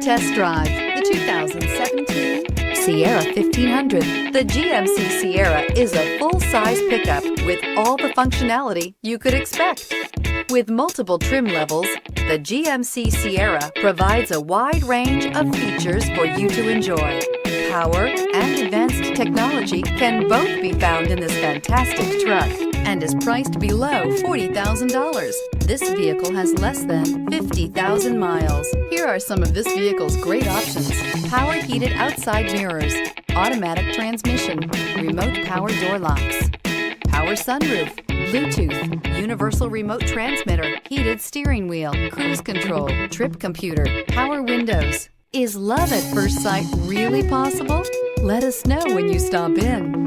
test drive the 2017 Sierra 1500. The GMC Sierra is a full-size pickup with all the functionality you could expect. With multiple trim levels, the GMC Sierra provides a wide range of features for you to enjoy. Power and advanced technology can both be found in this fantastic truck and is priced below $40,000. This vehicle has less than 50,000 miles. Here are some of this vehicle's great options: power heated outside mirrors, automatic transmission, remote power door locks, power sunroof, Bluetooth, universal remote transmitter, heated steering wheel, cruise control, trip computer, power windows. Is love at first sight really possible? Let us know when you stop in.